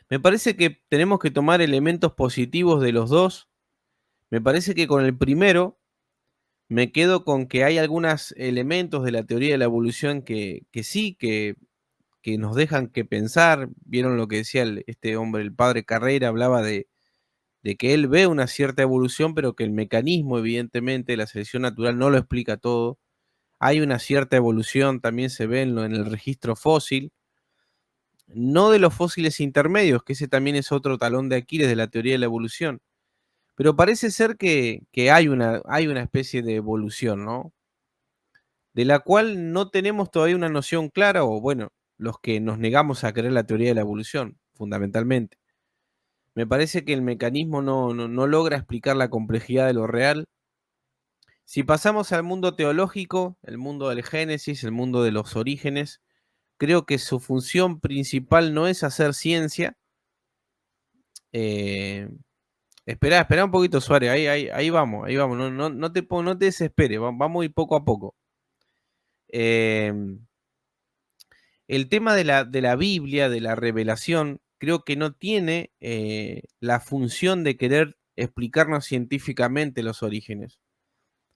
Me parece que tenemos que tomar elementos positivos de los dos. Me parece que con el primero me quedo con que hay algunos elementos de la teoría de la evolución que sí, que nos dejan que pensar. Vieron lo que decía este hombre, el padre Carrera, hablaba de que él ve una cierta evolución, pero que el mecanismo, evidentemente, de la selección natural no lo explica todo. Hay una cierta evolución, también se ve en el registro fósil, no de los fósiles intermedios, que ese también es otro talón de Aquiles de la teoría de la evolución, pero parece ser que hay una especie de evolución, ¿no? De la cual no tenemos todavía una noción clara, o bueno, los que nos negamos a creer la teoría de la evolución, fundamentalmente. Me parece que el mecanismo no logra explicar la complejidad de lo real. Si pasamos al mundo teológico, el mundo del Génesis, el mundo de los orígenes, creo que su función principal no es hacer ciencia. Eh, espera un poquito, Suárez, ahí vamos, no te desesperes, vamos a ir poco a poco. Eh, el tema de la Biblia, de la revelación, creo que no tiene la función de querer explicarnos científicamente los orígenes.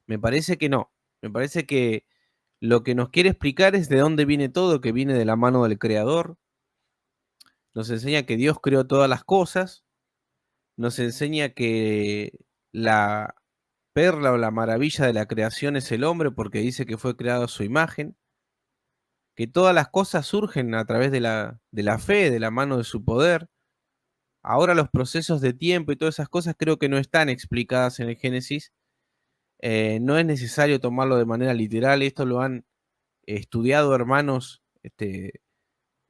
Me parece que no. Me parece que lo que nos quiere explicar es de dónde viene todo, que viene de la mano del Creador. Nos enseña que Dios creó todas las cosas. Nos enseña que la perla o la maravilla de la creación es el hombre porque dice que fue creado a su imagen. Que todas las cosas surgen a través de la fe, de la mano de su poder. Ahora los procesos de tiempo y todas esas cosas creo que no están explicadas en el Génesis. No es necesario tomarlo de manera literal. Esto lo han estudiado hermanos,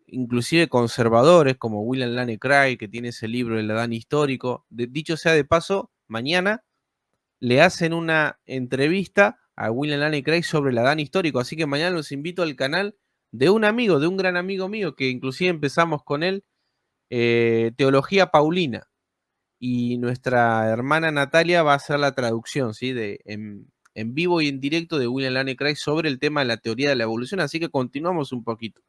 inclusive conservadores, como William Lane Craig, que tiene ese libro, El Adán Histórico. Dicho sea de paso, mañana le hacen una entrevista a William Lane Craig sobre el Adán Histórico, así que mañana los invito al canal de un amigo, de un gran amigo mío, que inclusive empezamos con él, Teología Paulina, y nuestra hermana Natalia va a hacer la traducción, ¿sí? En vivo y en directo de William Lane Craig sobre el tema de la teoría de la evolución, así que continuamos un poquito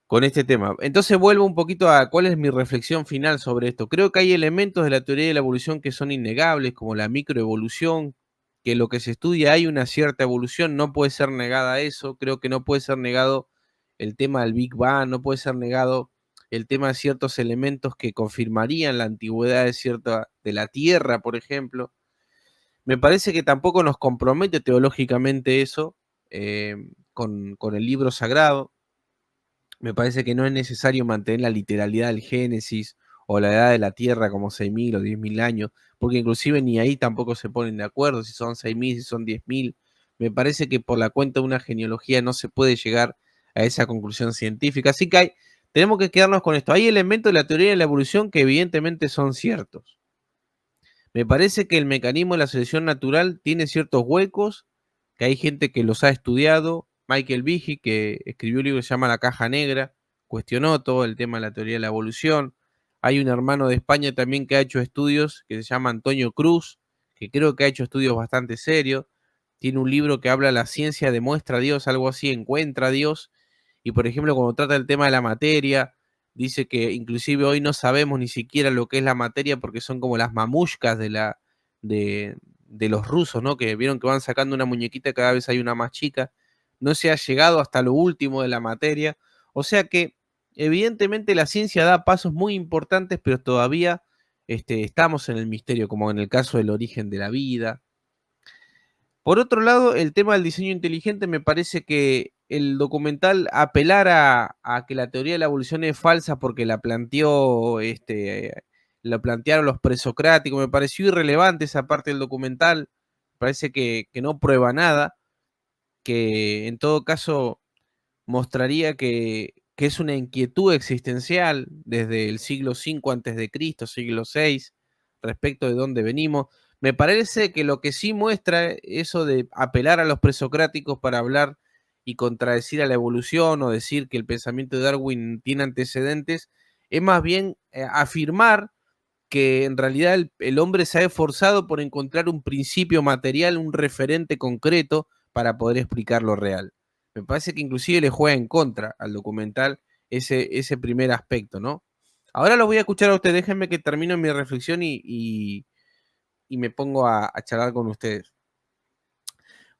con este tema. Entonces vuelvo un poquito a cuál es mi reflexión final sobre esto. Creo que hay elementos de la teoría de la evolución que son innegables, como la microevolución, que lo que se estudia hay una cierta evolución, no puede ser negada eso. Creo que no puede ser negado el tema del Big Bang, no puede ser negado el tema de ciertos elementos que confirmarían la antigüedad de la Tierra, por ejemplo. Me parece que tampoco nos compromete teológicamente eso, con el libro sagrado. Me parece que no es necesario mantener la literalidad del Génesis o la edad de la Tierra como 6.000 o 10.000 años, porque inclusive ni ahí tampoco se ponen de acuerdo si son 6.000, si son 10.000. Me parece que por la cuenta de una genealogía no se puede llegar a esa conclusión científica. Así que tenemos que quedarnos con esto. Hay elementos de la teoría de la evolución que evidentemente son ciertos. Me parece que el mecanismo de la selección natural tiene ciertos huecos, que hay gente que los ha estudiado. Michael Behe, que escribió un libro que se llama La Caja Negra, cuestionó todo el tema de la teoría de la evolución. Hay un hermano de España también que ha hecho estudios, que se llama Antonio Cruz, que creo que ha hecho estudios bastante serios. Tiene un libro que habla La ciencia demuestra a Dios, algo así, encuentra a Dios. Y por ejemplo, cuando trata el tema de la materia, dice que inclusive hoy no sabemos ni siquiera lo que es la materia porque son como las mamushkas de los rusos, ¿no? Que vieron que van sacando una muñequita, cada vez hay una más chica. No se ha llegado hasta lo último de la materia. O sea que evidentemente la ciencia da pasos muy importantes, pero todavía estamos en el misterio, como en el caso del origen de la vida. Por otro lado, el tema del diseño inteligente, me parece que el documental apelar a que la teoría de la evolución es falsa porque la plantearon los presocráticos, me pareció irrelevante esa parte del documental. Parece que no prueba nada, que en todo caso mostraría que es una inquietud existencial desde el siglo V antes de Cristo, siglo VI, respecto de dónde venimos. Me parece que lo que sí muestra eso de apelar a los presocráticos para hablar y contradecir a la evolución o decir que el pensamiento de Darwin tiene antecedentes, es más bien afirmar que en realidad el hombre se ha esforzado por encontrar un principio material, un referente concreto para poder explicar lo real. Me parece que inclusive le juega en contra al documental ese primer aspecto, ¿no? Ahora lo voy a escuchar a usted, déjenme que termine mi reflexión y me pongo a charlar con ustedes.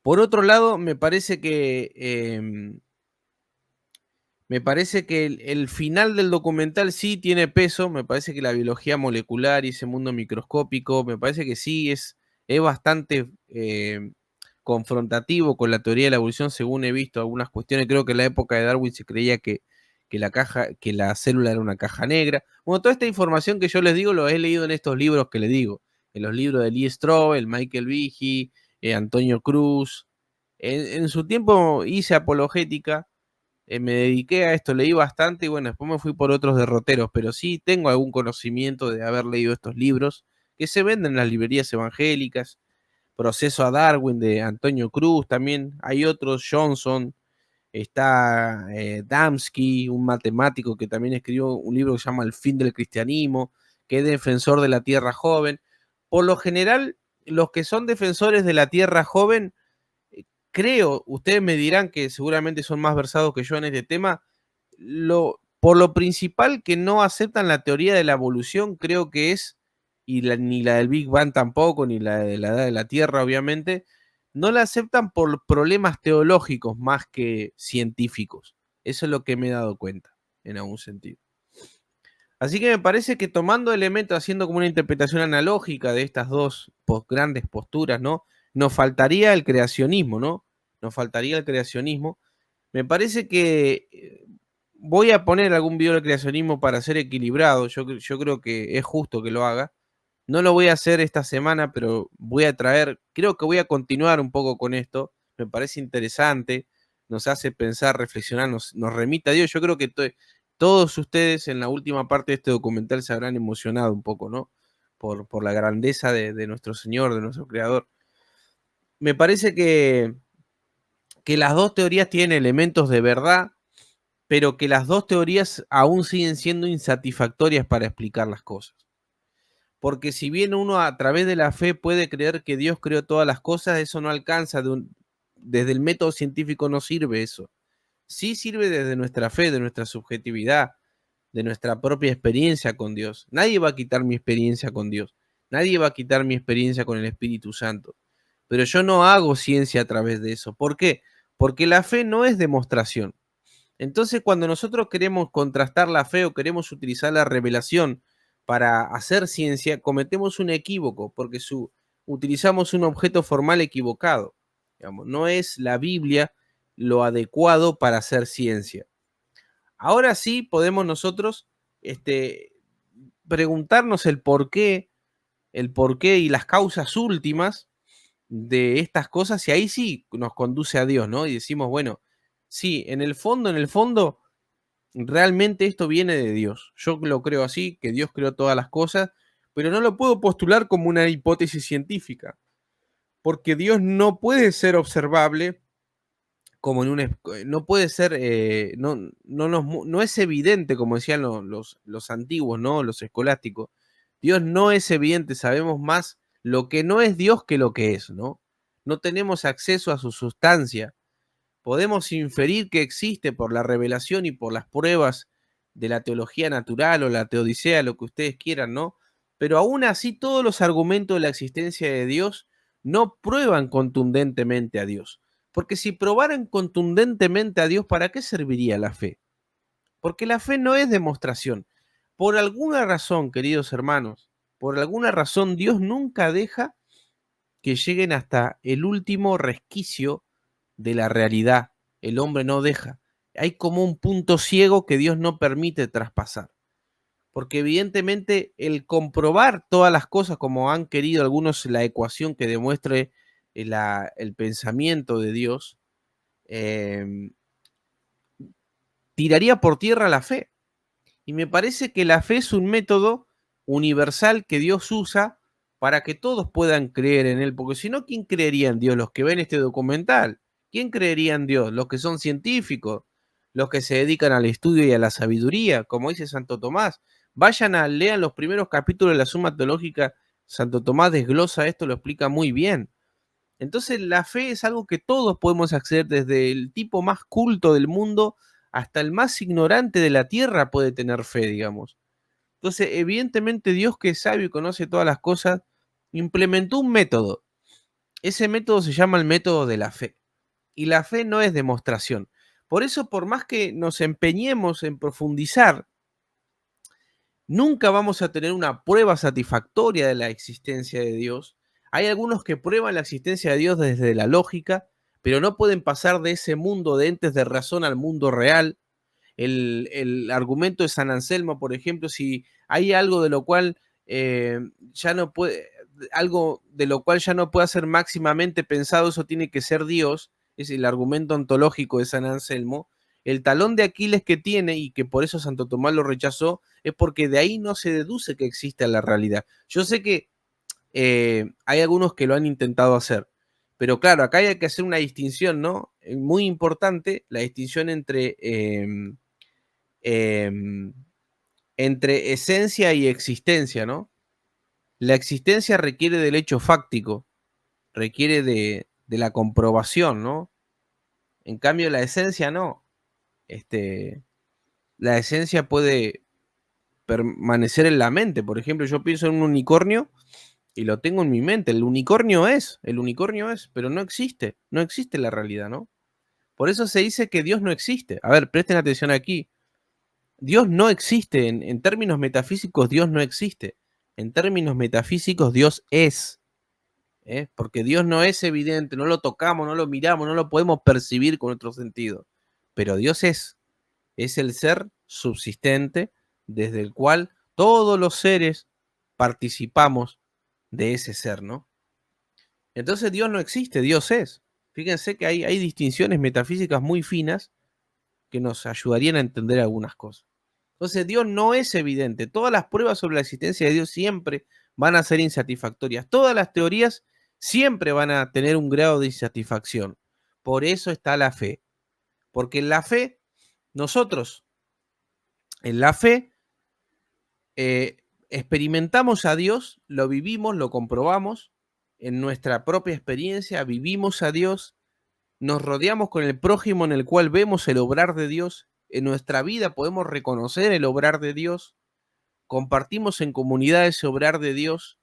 Por otro lado, me parece que el final del documental sí tiene peso, me parece que la biología molecular y ese mundo microscópico, me parece que sí es bastante confrontativo con la teoría de la evolución, según he visto algunas cuestiones. Creo que en la época de Darwin se creía que la célula era una caja negra. Bueno, toda esta información que yo les digo lo he leído en estos libros que les digo, en los libros de Lee Strobel, Michael Behe, Antonio Cruz. En su tiempo hice apologética, me dediqué a esto, leí bastante y bueno, después me fui por otros derroteros, pero sí tengo algún conocimiento de haber leído estos libros que se venden en las librerías evangélicas. Proceso a Darwin de Antonio Cruz, también hay otros, Johnson, está Damsky, un matemático que también escribió un libro que se llama El fin del cristianismo, que es defensor de la tierra joven. Por lo general, los que son defensores de la tierra joven, creo, ustedes me dirán que seguramente son más versados que yo en este tema, por lo principal que no aceptan la teoría de la evolución, creo que es, ni la del Big Bang tampoco, ni la de la edad de la Tierra, obviamente, no la aceptan por problemas teológicos más que científicos. Eso es lo que me he dado cuenta, en algún sentido. Así que me parece que tomando elementos, haciendo como una interpretación analógica de estas dos grandes posturas, ¿no? Nos faltaría el creacionismo, ¿no? Nos faltaría el creacionismo. Me parece que voy a poner algún video del creacionismo para ser equilibrado. Yo creo que es justo que lo haga. No lo voy a hacer esta semana, pero voy a traer, creo que voy a continuar un poco con esto. Me parece interesante, nos hace pensar, reflexionar, nos remite a Dios. Yo creo que todos ustedes en la última parte de este documental se habrán emocionado un poco, ¿no? Por la grandeza de nuestro Señor, de nuestro Creador. Me parece que las dos teorías tienen elementos de verdad, pero que las dos teorías aún siguen siendo insatisfactorias para explicar las cosas. Porque si bien uno a través de la fe puede creer que Dios creó todas las cosas, eso no alcanza, desde el método científico no sirve eso. Sí sirve desde nuestra fe, de nuestra subjetividad, de nuestra propia experiencia con Dios. Nadie va a quitar mi experiencia con Dios. Nadie va a quitar mi experiencia con el Espíritu Santo. Pero yo no hago ciencia a través de eso. ¿Por qué? Porque la fe no es demostración. Entonces, cuando nosotros queremos contrastar la fe o queremos utilizar la revelación para hacer ciencia, cometemos un equívoco, porque utilizamos un objeto formal equivocado. Digamos, no es la Biblia lo adecuado para hacer ciencia. Ahora sí podemos nosotros preguntarnos el porqué y las causas últimas de estas cosas, y ahí sí nos conduce a Dios, ¿no? Y decimos, bueno, sí, en el fondo, realmente esto viene de Dios. Yo lo creo así, que Dios creó todas las cosas, pero no lo puedo postular como una hipótesis científica, porque Dios no puede ser observable como en un... No puede ser, no es evidente, como decían los antiguos, ¿no? Los escolásticos. Dios no es evidente, sabemos más lo que no es Dios que lo que es, ¿no? No tenemos acceso a su sustancia. Podemos inferir que existe por la revelación y por las pruebas de la teología natural o la teodicea, lo que ustedes quieran, ¿no? Pero aún así todos los argumentos de la existencia de Dios no prueban contundentemente a Dios. Porque si probaran contundentemente a Dios, ¿para qué serviría la fe? Porque la fe no es demostración. Por alguna razón, queridos hermanos, por alguna razón Dios nunca deja que lleguen hasta el último resquicio de la realidad. El hombre no deja. Hay como un punto ciego que Dios no permite traspasar. Porque evidentemente el comprobar todas las cosas como han querido algunos la ecuación que demuestre el pensamiento de Dios, eh, tiraría por tierra la fe. Y me parece que la fe es un método universal que Dios usa para que todos puedan creer en Él. Porque si no, ¿quién creería en Dios? Los que ven este documental. ¿Quién creería en Dios? Los que son científicos, los que se dedican al estudio y a la sabiduría, como dice Santo Tomás. Lean los primeros capítulos de la Suma Teológica. Santo Tomás desglosa esto, lo explica muy bien. Entonces la fe es algo que todos podemos acceder, desde el tipo más culto del mundo hasta el más ignorante de la tierra puede tener fe, digamos. Entonces, evidentemente Dios, que es sabio y conoce todas las cosas, implementó un método. Ese método se llama el método de la fe. Y la fe no es demostración. Por eso, por más que nos empeñemos en profundizar, nunca vamos a tener una prueba satisfactoria de la existencia de Dios. Hay algunos que prueban la existencia de Dios desde la lógica, pero no pueden pasar de ese mundo de entes de razón al mundo real. El argumento de San Anselmo, por ejemplo, si hay algo de lo cual ya no puede, algo de lo cual ya no puede ser máximamente pensado, eso tiene que ser Dios, es el argumento ontológico de San Anselmo. El talón de Aquiles que tiene, y que por eso Santo Tomás lo rechazó, es porque de ahí no se deduce que existe la realidad. Yo sé que hay algunos que lo han intentado hacer, pero claro, acá hay que hacer una distinción, ¿no? Muy importante, la distinción eh, entre esencia y existencia, ¿no? La existencia requiere del hecho fáctico, requiere de la comprobación, ¿no? En cambio, la esencia no. Este, la esencia puede permanecer en la mente. Por ejemplo, yo pienso en un unicornio y lo tengo en mi mente. El unicornio es, pero no existe, no existe la realidad, ¿no? Por eso se dice que Dios no existe. A ver, presten atención aquí. Dios no existe. En términos metafísicos, Dios no existe. En términos metafísicos, Dios es. Porque Dios no es evidente, no lo tocamos, no lo miramos, no lo podemos percibir con otro sentido. Pero Dios es el ser subsistente desde el cual todos los seres participamos de ese ser, ¿no? Entonces Dios no existe, Dios es. Fíjense que hay distinciones metafísicas muy finas que nos ayudarían a entender algunas cosas. Entonces Dios no es evidente. Todas las pruebas sobre la existencia de Dios siempre van a ser insatisfactorias. Todas las teorías siempre van a tener un grado de insatisfacción. Por eso está la fe. Porque en la fe, nosotros, en la fe, experimentamos a Dios, lo vivimos, lo comprobamos en nuestra propia experiencia, vivimos a Dios, nos rodeamos con el prójimo en el cual vemos el obrar de Dios, en nuestra vida podemos reconocer el obrar de Dios, compartimos en comunidad ese obrar de Dios,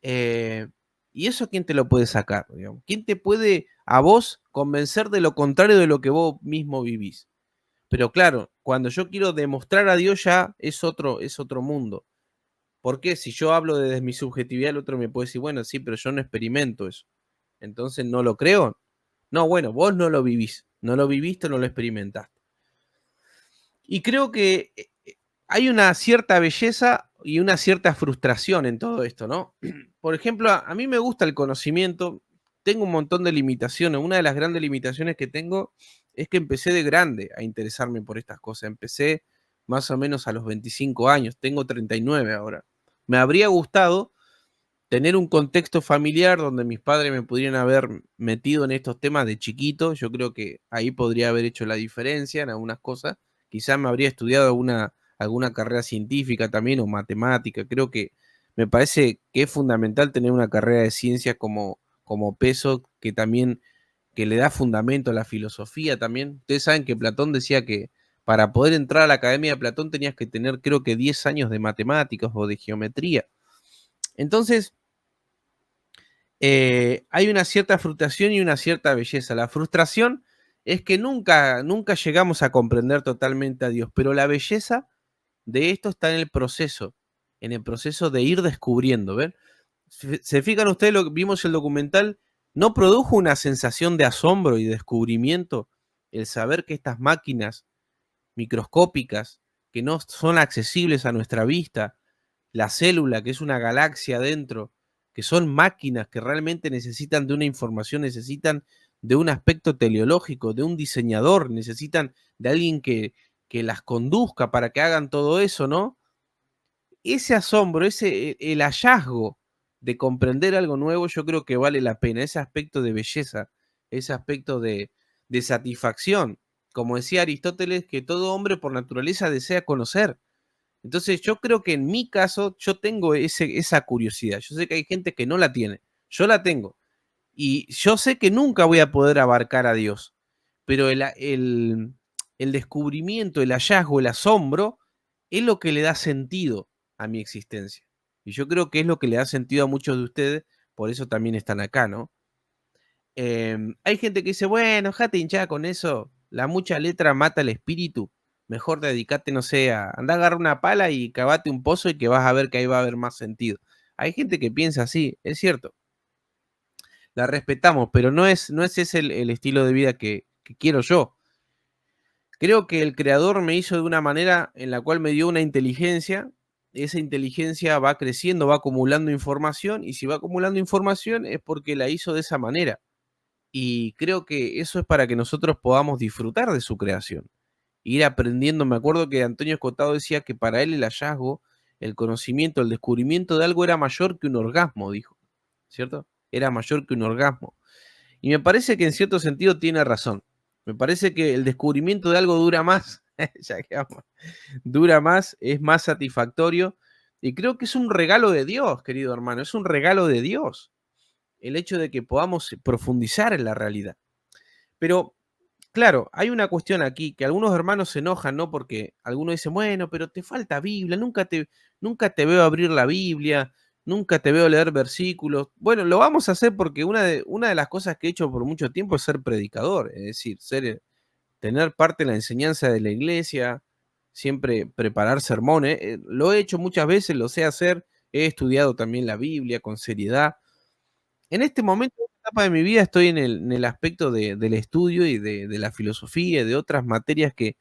eh, y eso ¿quién te lo puede sacar? Digamos? ¿Quién te puede a vos convencer de lo contrario de lo que vos mismo vivís? Pero claro, cuando yo quiero demostrar a Dios ya es otro mundo. ¿Por qué? Si yo hablo desde mi subjetividad, el otro me puede decir, bueno, sí, pero yo no experimento eso. Entonces no lo creo. No, bueno, vos no lo vivís. No lo viviste, no lo experimentaste. Y creo que hay una cierta belleza y una cierta frustración en todo esto, ¿no? Por ejemplo, a mí me gusta el conocimiento, tengo un montón de limitaciones. Una de las grandes limitaciones que tengo es que empecé de grande a interesarme por estas cosas. Empecé más o menos a los 25 años, tengo 39 ahora. Me habría gustado tener un contexto familiar donde mis padres me pudieran haber metido en estos temas de chiquito. Yo creo que ahí podría haber hecho la diferencia en algunas cosas. Quizás me habría estudiado alguna carrera científica también o matemática. Creo que me parece que es fundamental tener una carrera de ciencia como peso que también que le da fundamento a la filosofía también. Ustedes saben que Platón decía que para poder entrar a la Academia de Platón tenías que tener creo que 10 años de matemáticas o de geometría. Entonces, hay una cierta frustración y una cierta belleza. La frustración es que nunca llegamos a comprender totalmente a Dios, pero la belleza de esto está en el proceso de ir descubriendo, ¿ven? Se fijan ustedes, lo que vimos el documental, ¿no produjo una sensación de asombro y descubrimiento el saber que estas máquinas microscópicas, que no son accesibles a nuestra vista, la célula, que es una galaxia dentro, que son máquinas que realmente necesitan de una información, necesitan de un aspecto teleológico, de un diseñador, necesitan de alguien que las conduzca para que hagan todo eso, ¿no? Ese asombro, el hallazgo de comprender algo nuevo, yo creo que vale la pena, ese aspecto de belleza, ese aspecto de satisfacción. Como decía Aristóteles, que todo hombre por naturaleza desea conocer. Entonces yo creo que en mi caso yo tengo esa curiosidad. Yo sé que hay gente que no la tiene. Yo la tengo. Y yo sé que nunca voy a poder abarcar a Dios. Pero el descubrimiento, el hallazgo, el asombro, es lo que le da sentido a mi existencia. Y yo creo que es lo que le da sentido a muchos de ustedes, por eso también están acá, ¿no? Hay gente que dice, bueno, jate hinchada con eso, la mucha letra mata el espíritu, mejor dedicate, no sé, a andar a agarrar una pala y cavate un pozo y que vas a ver que ahí va a haber más sentido. Hay gente que piensa así, es cierto, la respetamos, pero no es ese el estilo de vida que quiero yo. Creo que el creador me hizo de una manera en la cual me dio una inteligencia. Esa inteligencia va creciendo, va acumulando información, y si va acumulando información es porque la hizo de esa manera. Y creo que eso es para que nosotros podamos disfrutar de su creación, ir aprendiendo. Me acuerdo que Antonio Escotado decía que para él el hallazgo, el conocimiento, el descubrimiento de algo era mayor que un orgasmo, dijo, ¿cierto? Era mayor que un orgasmo. Y me parece que en cierto sentido tiene razón. Me parece que el descubrimiento de algo dura más, ya que vamos, dura más, es más satisfactorio. Y creo que es un regalo de Dios, querido hermano, es un regalo de Dios el hecho de que podamos profundizar en la realidad. Pero, claro, hay una cuestión aquí, que algunos hermanos se enojan, ¿no? Porque algunos dicen, bueno, pero te falta Biblia, nunca te veo abrir la Biblia, nunca te veo leer versículos. Bueno, lo vamos a hacer porque una de las cosas que he hecho por mucho tiempo es ser predicador, es decir, tener parte en la enseñanza de la iglesia, siempre preparar sermones. Lo he hecho muchas veces, lo sé hacer, he estudiado también la Biblia con seriedad. En este momento, en esta etapa de mi vida, estoy en el aspecto del estudio y de la filosofía y de otras materias que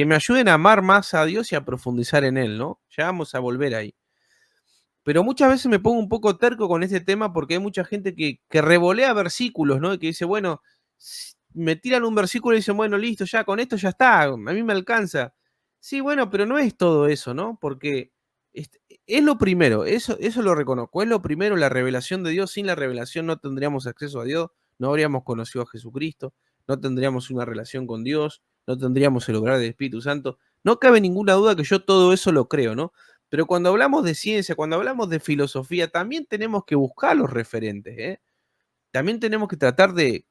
me ayuden a amar más a Dios y a profundizar en Él, ¿no? Ya vamos a volver ahí. Pero muchas veces me pongo un poco terco con este tema porque hay mucha gente que revolea versículos, ¿no? Y que dice, bueno, me tiran un versículo y dicen, bueno, listo, ya con esto ya está, a mí me alcanza. Sí, bueno, pero no es todo eso, ¿no? Porque es lo primero, eso lo reconozco, es lo primero, la revelación de Dios. Sin la revelación no tendríamos acceso a Dios, no habríamos conocido a Jesucristo, no tendríamos una relación con Dios, no tendríamos el obrar del Espíritu Santo. No cabe ninguna duda que yo todo eso lo creo, ¿no? Pero cuando hablamos de ciencia, cuando hablamos de filosofía, también tenemos que buscar los referentes, ¿eh? También tenemos que tratar de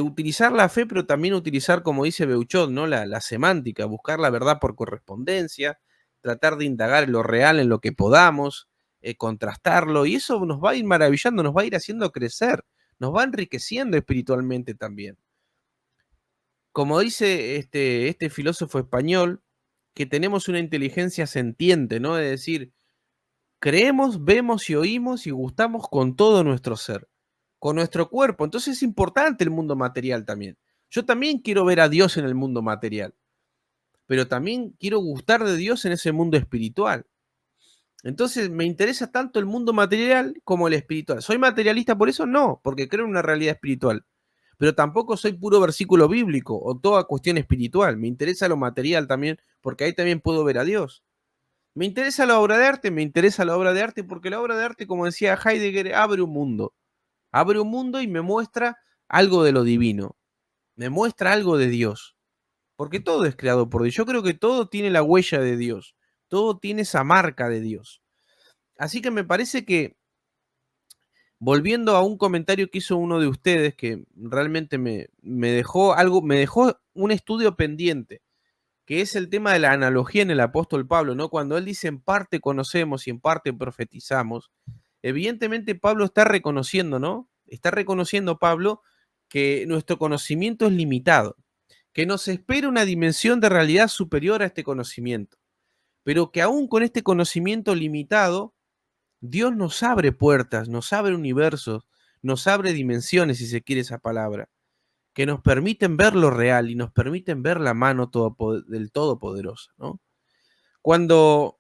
utilizar la fe, pero también utilizar, como dice Beuchot, ¿no? La semántica, buscar la verdad por correspondencia, tratar de indagar en lo real, en lo que podamos, contrastarlo, y eso nos va a ir maravillando, nos va a ir haciendo crecer, nos va enriqueciendo espiritualmente también. Como dice este filósofo español, que tenemos una inteligencia sentiente, ¿no? Es decir, creemos, vemos y oímos y gustamos con todo nuestro ser, con nuestro cuerpo. Entonces es importante el mundo material también. Yo también quiero ver a Dios en el mundo material, pero también quiero gustar de Dios en ese mundo espiritual. Entonces me interesa tanto el mundo material como el espiritual. ¿Soy materialista por eso? No, porque creo en una realidad espiritual. Pero tampoco soy puro versículo bíblico o toda cuestión espiritual. Me interesa lo material también, porque ahí también puedo ver a Dios. Me interesa la obra de arte, me interesa la obra de arte porque la obra de arte, como decía Heidegger, abre un mundo y me muestra algo de lo divino, me muestra algo de Dios, porque todo es creado por Dios. Yo creo que todo tiene la huella de Dios, todo tiene esa marca de Dios. Así que me parece que, volviendo a un comentario que hizo uno de ustedes, que realmente me dejó algo, me dejó un estudio pendiente, que es el tema de la analogía en el apóstol Pablo, ¿no? Cuando él dice en parte conocemos y en parte profetizamos, evidentemente Pablo está reconociendo, ¿no? Está reconociendo Pablo que nuestro conocimiento es limitado, que nos espera una dimensión de realidad superior a este conocimiento, pero que aún con este conocimiento limitado, Dios nos abre puertas, nos abre universos, nos abre dimensiones, si se quiere esa palabra, que nos permiten ver lo real y nos permiten ver la mano del Todopoderoso, ¿no? Cuando,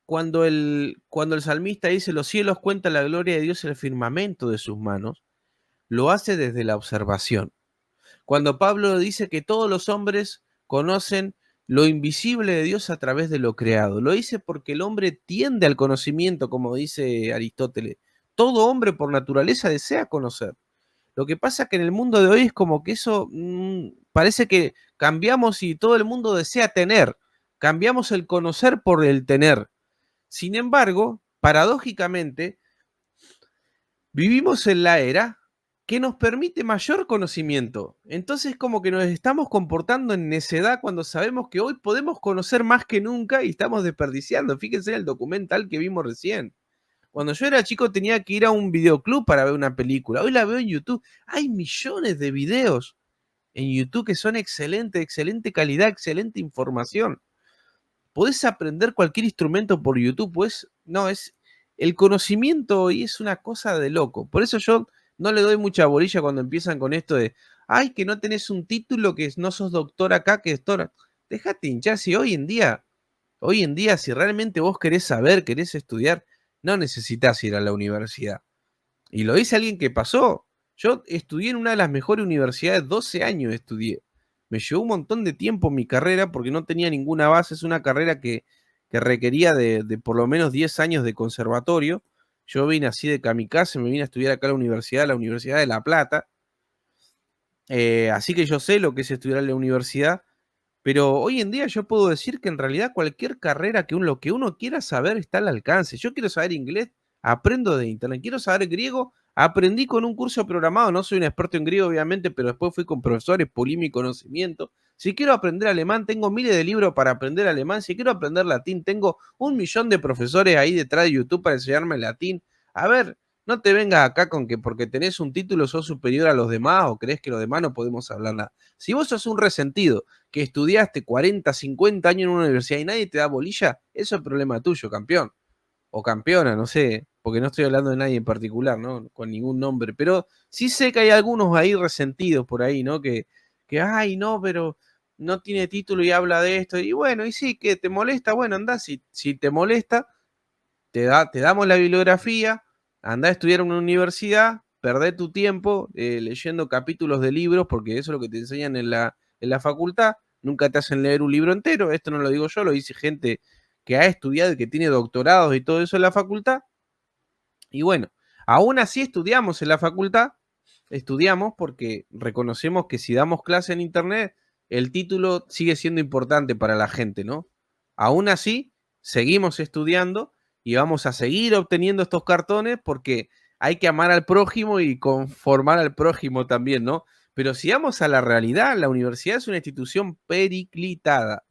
cuando el salmista dice, los cielos cuentan la gloria de Dios en el firmamento de sus manos, lo hace desde la observación. Cuando Pablo dice que todos los hombres conocen lo invisible de Dios a través de lo creado, lo dice porque el hombre tiende al conocimiento, como dice Aristóteles. Todo hombre por naturaleza desea conocer. Lo que pasa que en el mundo de hoy es como que eso parece que cambiamos y todo el mundo desea tener. Cambiamos el conocer por el tener. Sin embargo, paradójicamente, vivimos en la era que nos permite mayor conocimiento. Entonces, como que nos estamos comportando en necedad cuando sabemos que hoy podemos conocer más que nunca y estamos desperdiciando. Fíjense en el documental que vimos recién. Cuando yo era chico tenía que ir a un videoclub para ver una película. Hoy la veo en YouTube. Hay millones de videos en YouTube que son excelente, excelente calidad, excelente información. Podés aprender cualquier instrumento por YouTube, pues no, es el conocimiento y es una cosa de loco. Por eso yo no le doy mucha bolilla cuando empiezan con esto de, ay, que no tenés un título, que no sos doctor acá, que es doctora. Déjate hinchar, si hoy en día, si realmente vos querés saber, querés estudiar, no necesitas ir a la universidad. Y lo dice alguien que pasó. Yo estudié en una de las mejores universidades, 12 años estudié. Me llevó un montón de tiempo mi carrera porque no tenía ninguna base. Es una carrera que requería de por lo menos 10 años de conservatorio. Yo vine así de kamikaze, me vine a estudiar acá a la Universidad de La Plata. Así que yo sé lo que es estudiar en la universidad. Pero hoy en día yo puedo decir que en realidad cualquier carrera lo que uno quiera saber está al alcance. Yo quiero saber inglés, aprendo de internet. Quiero saber griego, aprendí con un curso programado. No soy un experto en griego, obviamente, pero después fui con profesores, pulí mi conocimiento. Si quiero aprender alemán, tengo miles de libros para aprender alemán. Si quiero aprender latín, tengo 1 millón de profesores ahí detrás de YouTube para enseñarme latín. A ver, no te vengas acá con que porque tenés un título sos superior a los demás o crees que los demás no podemos hablar nada. Si vos sos un resentido que estudiaste 40, 50 años en una universidad y nadie te da bolilla, eso es problema tuyo, campeón. O campeona, no sé, porque no estoy hablando de nadie en particular, ¿no? Con ningún nombre, pero sí sé que hay algunos ahí resentidos por ahí, ¿no? Ay, no, pero no tiene título y habla de esto. Y bueno, y sí, que te molesta, bueno, anda, si te molesta, te damos la bibliografía, anda a estudiar en una universidad, perdé tu tiempo leyendo capítulos de libros, porque eso es lo que te enseñan en la facultad, nunca te hacen leer un libro entero, esto no lo digo yo, lo dice gente que ha estudiado y que tiene doctorados y todo eso en la facultad, y bueno, aún así estudiamos en la facultad, estudiamos porque reconocemos que si damos clase en internet, el título sigue siendo importante para la gente, ¿no? Aún así, seguimos estudiando y vamos a seguir obteniendo estos cartones porque hay que amar al prójimo y conformar al prójimo también, ¿no? Pero si vamos a la realidad, la universidad es una institución periclitada.